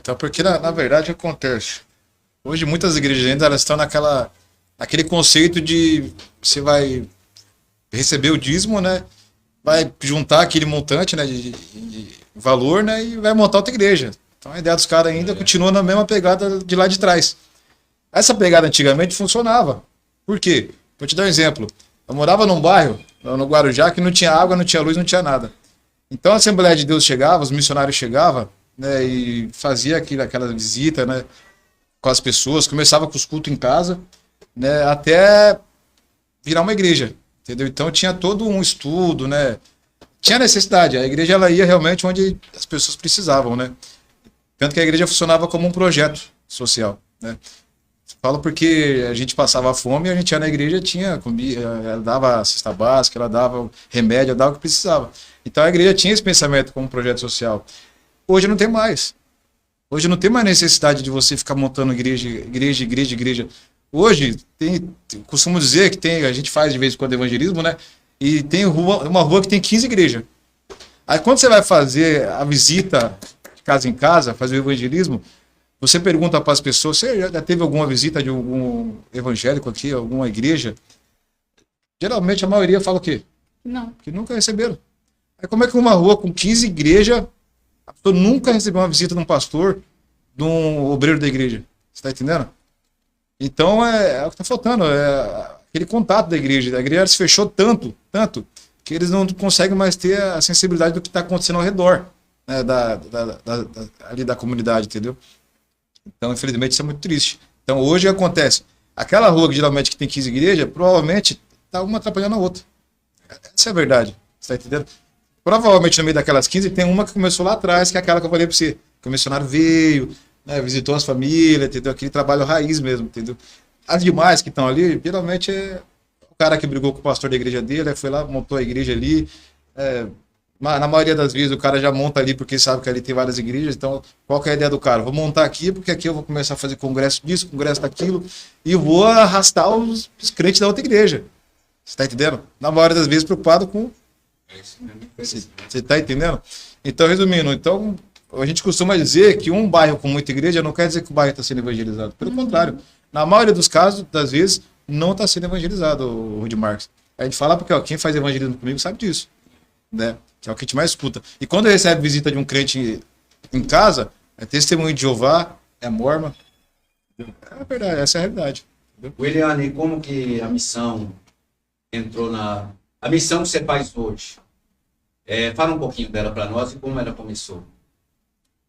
Então, porque na verdade o que acontece? Hoje muitas igrejas ainda elas estão naquele conceito de você vai receber o dízimo, né? Vai juntar aquele montante, né, de valor, né, e vai montar outra igreja. Então a ideia dos caras ainda continua na mesma pegada de lá de trás. Essa pegada antigamente funcionava. Por quê? Vou te dar um exemplo. Eu morava num bairro, no Guarujá, que não tinha água, não tinha luz, não tinha nada. Então a Assembleia de Deus chegava, os missionários chegavam, né, e fazia aquela visita, né, com as pessoas, começava com os cultos em casa, né, até virar uma igreja, entendeu? Então tinha todo um estudo, né, tinha necessidade, a igreja ela ia realmente onde as pessoas precisavam, né, tanto que a igreja funcionava como um projeto social, né. Falo porque a gente passava fome e a gente ia na igreja, tinha comida, ela dava cesta básica, ela dava remédio, ela dava o que precisava. Então a igreja tinha esse pensamento como um projeto social. Hoje não tem mais. Hoje não tem mais necessidade de você ficar montando igreja. Hoje costumo dizer que a gente faz de vez em quando evangelismo, né? E tem uma rua que tem 15 igrejas. Aí quando você vai fazer a visita de casa em casa, fazer o evangelismo, você pergunta para as pessoas, você já teve alguma visita de algum evangélico aqui, alguma igreja? Geralmente a maioria fala o quê? Não. Que nunca receberam. Aí como é que uma rua com 15 igrejas, a pessoa nunca recebeu uma visita de um pastor, de um obreiro da igreja? Você está entendendo? Então é o que está faltando, é aquele contato da igreja. A igreja se fechou tanto, que eles não conseguem mais ter a sensibilidade do que está acontecendo ao redor, né, ali da comunidade, entendeu? Então, infelizmente, isso é muito triste. Então, hoje o que acontece? Aquela rua que geralmente que tem 15 igrejas, provavelmente está uma atrapalhando a outra. Essa é a verdade. Você está entendendo? Provavelmente no meio daquelas 15 tem uma que começou lá atrás, que é aquela que eu falei para você. Que o missionário veio, né, visitou as famílias, entendeu? Aquele trabalho raiz mesmo, entendeu? As demais que estão ali, geralmente é o cara que brigou com o pastor da igreja dele, foi lá, montou a igreja ali. Na maioria das vezes o cara já monta ali porque sabe que ali tem várias igrejas, então qual que é a ideia do cara? Vou montar aqui porque aqui eu vou começar a fazer congresso disso, congresso daquilo, e vou arrastar os crentes da outra igreja. Você está entendendo? Na maioria das vezes preocupado com... Você está entendendo? Então, resumindo, a gente costuma dizer que um bairro com muita igreja não quer dizer que o bairro está sendo evangelizado. Pelo contrário, na maioria dos casos, das vezes, não está sendo evangelizado, o Rudy Marques. A gente fala porque quem faz evangelismo comigo sabe disso, né? Que é o que a gente mais escuta. E quando recebe visita de um crente em casa, é testemunho de Jeová, é mormon. É verdade, essa é a realidade. Williane, como que a missão entrou na... A missão que você faz hoje, fala um pouquinho dela para nós e como ela começou.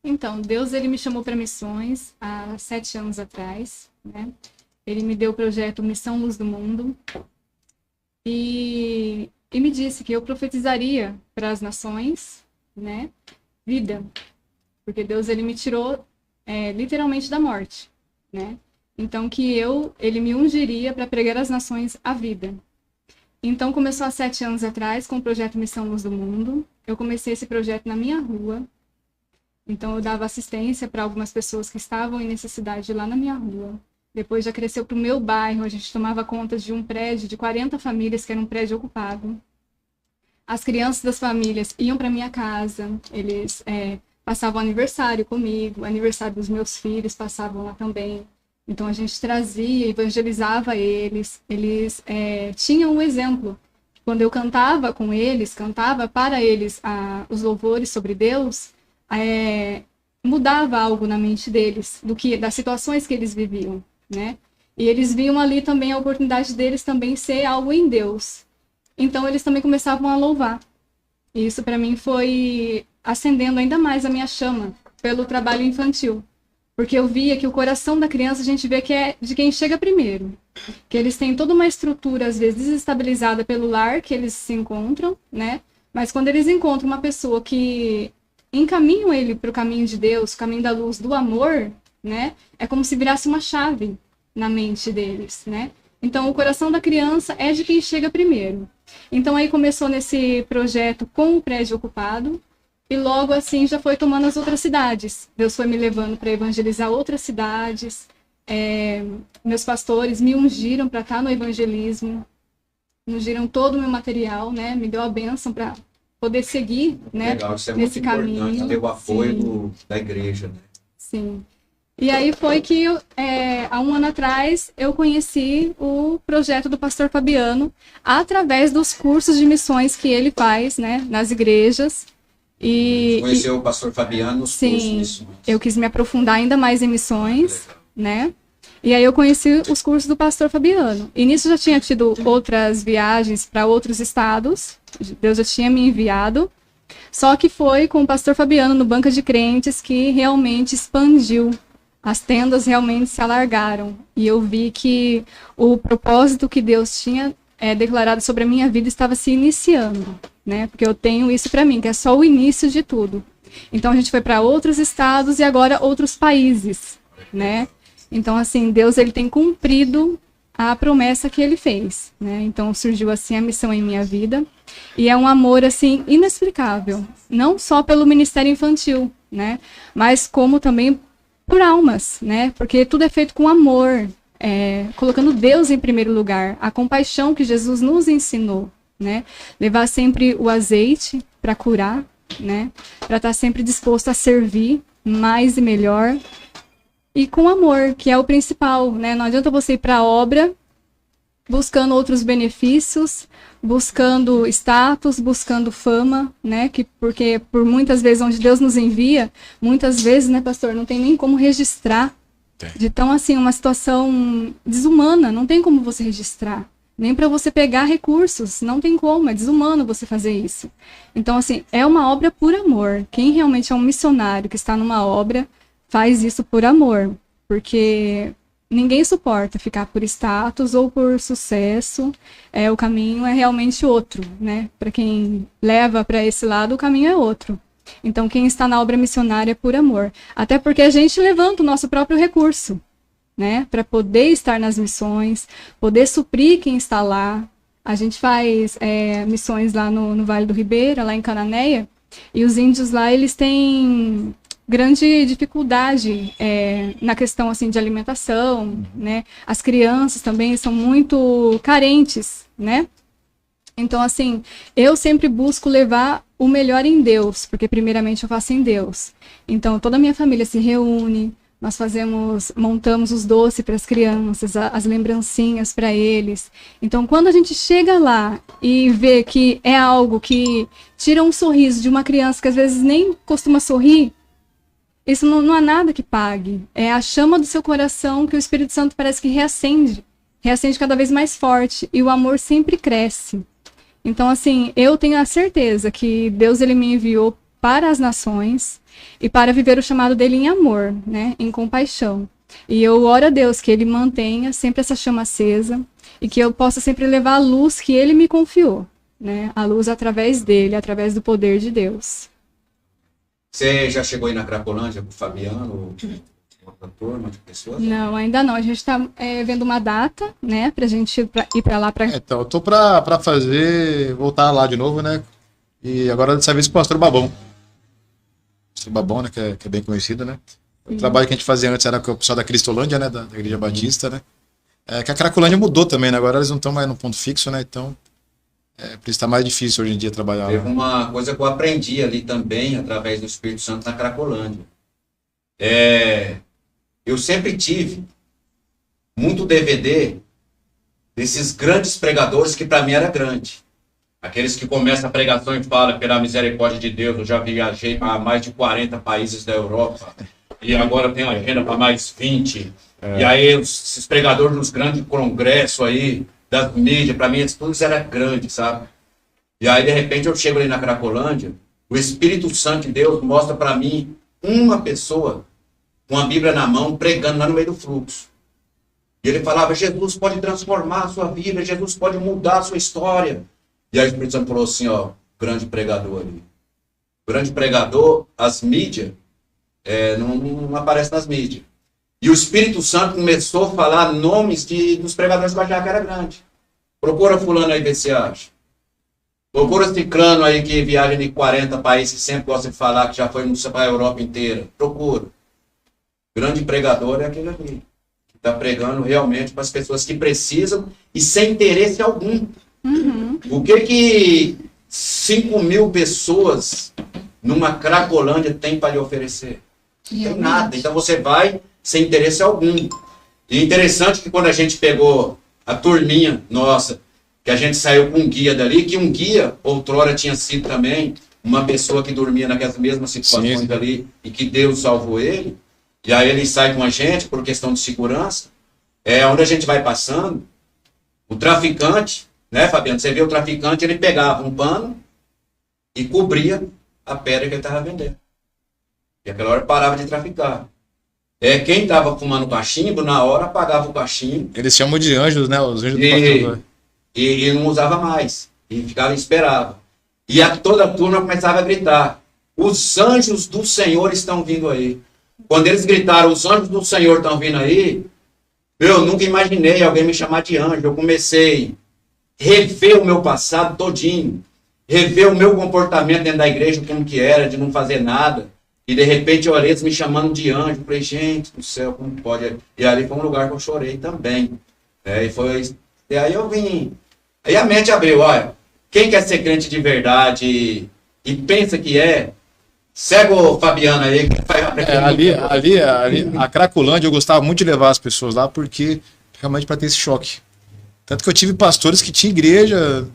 Então, Deus ele me chamou para missões há 7 anos atrás, né? Ele me deu o projeto Missão Luz do Mundo e me disse que eu profetizaria para as nações, né, vida, porque Deus ele me tirou literalmente da morte, né? Então que ele me ungiria para pregar às nações a vida. Então começou há 7 anos atrás com o projeto Missão Luz do Mundo. Eu comecei esse projeto na minha rua. Então eu dava assistência para algumas pessoas que estavam em necessidade lá na minha rua. Depois já cresceu para o meu bairro, a gente tomava conta de um prédio de 40 famílias, que era um prédio ocupado. As crianças das famílias iam para minha casa, eles passavam aniversário comigo, aniversário dos meus filhos passavam lá também. Então a gente trazia, evangelizava eles tinham um exemplo. Quando eu cantava com eles, cantava para eles os louvores sobre Deus, mudava algo na mente deles, das situações que eles viviam, né? E eles viam ali também a oportunidade deles também ser algo em Deus. Então eles também começavam a louvar. E isso para mim foi acendendo ainda mais a minha chama pelo trabalho infantil. Porque eu via que o coração da criança a gente vê que é de quem chega primeiro. Que eles têm toda uma estrutura, às vezes, desestabilizada pelo lar que eles se encontram, né? Mas quando eles encontram uma pessoa que encaminham ele para o caminho de Deus, o caminho da luz, do amor, né? É como se virasse uma chave na mente deles, né? Então, o coração da criança é de quem chega primeiro. Então, aí começou nesse projeto com o prédio ocupado, e logo assim já foi tomando as outras cidades. Deus foi me levando para evangelizar outras cidades. Meus pastores me ungiram para estar no evangelismo, ungiram todo o meu material, né? Me deu a bênção para poder seguir, né? Legal, isso é nesse muito caminho. importante, ter o apoio da igreja, né? Sim. E aí foi que, há um ano atrás, eu conheci o projeto do pastor Fabiano através dos cursos de missões que ele faz, né, nas igrejas. Conheceu o pastor Fabiano nos cursos de missões. Eu quis me aprofundar ainda mais em missões, né? E aí eu conheci os cursos do pastor Fabiano. E nisso já tinha tido outras viagens para outros estados. Deus já tinha me enviado. Só que foi com o pastor Fabiano no Banca de Crentes que realmente expandiu. As tendas realmente se alargaram. E eu vi que o propósito que Deus tinha declarado sobre a minha vida estava se iniciando, né? Porque eu tenho isso para mim, que é só o início de tudo. Então a gente foi para outros estados e agora outros países, né? Então, assim, Deus ele tem cumprido a promessa que ele fez, né? Então surgiu assim a missão em minha vida. E é um amor, assim, inexplicável. Não só pelo ministério infantil, né? Mas como também por almas, né? Porque tudo é feito com amor, colocando Deus em primeiro lugar. A compaixão que Jesus nos ensinou, né? Levar sempre o azeite para curar, né? Para estar sempre disposto a servir mais e melhor. E com amor, que é o principal, né? Não adianta você ir para a obra buscando outros benefícios, buscando status, buscando fama, né? Porque por muitas vezes onde Deus nos envia, muitas vezes, né, pastor, não tem nem como registrar. De tão, assim, uma situação desumana, não tem como você registrar. Nem para você pegar recursos, não tem como, é desumano você fazer isso. Então, assim, é uma obra por amor. Quem realmente é um missionário que está numa obra, faz isso por amor, porque ninguém suporta ficar por status ou por sucesso. O caminho é realmente outro, né? Para quem leva para esse lado, o caminho é outro. Então, quem está na obra missionária é por amor. Até porque a gente levanta o nosso próprio recurso, né? Para poder estar nas missões, poder suprir quem está lá. A gente faz missões lá no Vale do Ribeira, lá em Cananéia, e os índios lá, eles têm grande dificuldade na questão, assim, de alimentação, né? As crianças também são muito carentes, né? Então, assim, eu sempre busco levar o melhor em Deus, porque primeiramente eu faço em Deus. Então, toda a minha família se reúne, nós montamos os doces para as crianças, as lembrancinhas para eles. Então, quando a gente chega lá e vê que é algo que tira um sorriso de uma criança que às vezes nem costuma sorrir, isso não há nada que pague. É a chama do seu coração que o Espírito Santo parece que reacende cada vez mais forte, e o amor sempre cresce. Então, assim, eu tenho a certeza que Deus ele me enviou para as nações e para viver o chamado dele em amor, né, em compaixão. E eu oro a Deus que ele mantenha sempre essa chama acesa e que eu possa sempre levar a luz que ele me confiou, né, a luz através dele, através do poder de Deus. Você já chegou aí na Cracolândia com o Fabiano? Outra turma de pessoas? Não, ainda não. A gente está vendo uma data, né, pra gente ir para lá. Então, eu tô para voltar lá de novo, né? E agora dessa vez com o pastor Babão. O pastor Babão, né, que é bem conhecido, né? O trabalho que a gente fazia antes era com o pessoal da Cristolândia, né, da Igreja Batista, né? Que a Cracolândia mudou também, né? Agora eles não estão mais no ponto fixo, né? Então, por isso tá mais difícil hoje em dia trabalhar lá. Teve uma coisa que eu aprendi ali também, através do Espírito Santo, na Cracolândia. Eu sempre tive muito DVD desses grandes pregadores que para mim era grande. Aqueles que começam a pregação e falam pela misericórdia de Deus, eu já viajei a mais de 40 países da Europa e agora tenho agenda para mais 20. E aí esses pregadores nos grandes congressos aí, das mídias, para mim eles todos eram grandes, sabe? E aí de repente eu chego ali na Cracolândia, o Espírito Santo de Deus mostra para mim uma pessoa com a Bíblia na mão, pregando lá no meio do fluxo. E ele falava, Jesus pode transformar a sua vida, Jesus pode mudar a sua história. E aí o Espírito Santo falou assim, ó, grande pregador ali. Grande pregador, as mídias, não aparece nas mídias. E o Espírito Santo começou a falar nomes dos pregadores que eu achava que era grande. Procura fulano aí, ver se acha. Procura ciclano aí que viaja de 40 países, sempre gosta de falar que já foi para a Europa inteira. Procura. Grande pregador é aquele ali, que está pregando realmente para as pessoas que precisam e sem interesse algum. Uhum. O que 5.000 pessoas numa Cracolândia tem para lhe oferecer? Não tem nada. Então você vai sem interesse algum. E interessante que quando a gente pegou a turminha nossa, que a gente saiu com um guia dali, que um guia, outrora tinha sido também uma pessoa que dormia naquelas mesmas situações Sim. ali, e que Deus salvou ele, e aí ele sai com a gente por questão de segurança, onde a gente vai passando, o traficante, né, Fabiano, você vê o traficante, ele pegava um pano e cobria a pedra que ele estava vendendo. E aquela hora parava de traficar. Quem estava fumando cachimbo, na hora apagava o cachimbo. Eles chamam de anjos, né? Os anjos do pastor. E não usava mais. E ficava e esperava. E toda a turma começava a gritar: os anjos do Senhor estão vindo aí. Quando eles gritaram, os anjos do Senhor estão vindo aí, eu nunca imaginei alguém me chamar de anjo. Eu comecei a rever o meu passado todinho. Rever o meu comportamento dentro da igreja, como que era, de não fazer nada. E de repente eu olhei eles me chamando de anjo. Falei, gente do céu, como pode? E ali foi um lugar que eu chorei também. E aí eu vim. Aí a mente abriu, olha. Quem quer ser crente de verdade e pensa que segue o Fabiano aí. Que Ali, a Cracolândia, eu gostava muito de levar as pessoas lá, porque realmente para ter esse choque. Tanto que eu tive pastores que tinham igreja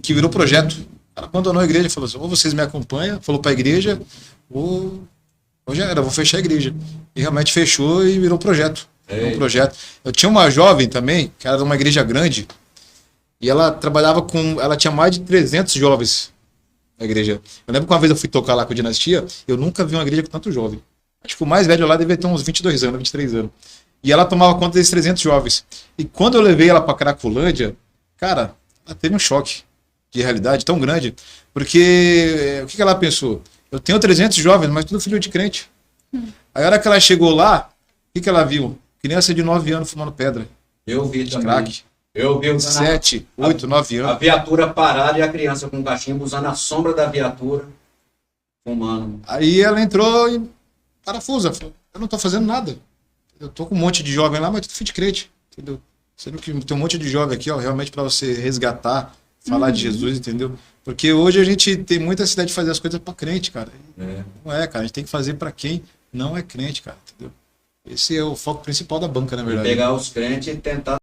que virou projeto. Ela abandonou a igreja, falou assim, ou vocês me acompanham, falou para a igreja, ou já era, vou fechar a igreja. E realmente fechou e virou projeto. Um projeto. Eu tinha uma jovem também, que era de uma igreja grande, e ela trabalhava ela tinha mais de 300 jovens na igreja. Eu lembro que uma vez eu fui tocar lá com a Dinastia, eu nunca vi uma igreja com tanto jovem. Acho que o mais velho lá devia ter uns 22 anos, 23 anos. E ela tomava conta desses 300 jovens. E quando eu levei ela para Cracolândia, cara, ela teve um choque de realidade tão grande, porque o que ela pensou? Eu tenho 300 jovens, mas tudo filho de crente. Aí a hora que ela chegou lá, o que ela viu? Criança de 9 anos fumando pedra. Eu vi de também. Crack. Eu vi 7, 8, 9 anos. A viatura parada e a criança com o cachimbo usando a sombra da viatura, fumando. Aí ela entrou e parafusa. Falou, eu não tô fazendo nada. Eu tô com um monte de jovem lá, mas tudo filho de crente. Entendeu? Sendo que tem um monte de jovem aqui, ó, realmente para você resgatar, falar de Jesus, entendeu? Porque hoje a gente tem muita necessidade de fazer as coisas para crente, cara. Não é, cara. A gente tem que fazer para quem não é crente, cara, entendeu? Esse é o foco principal da banca, na verdade. Pegar os crentes e tentar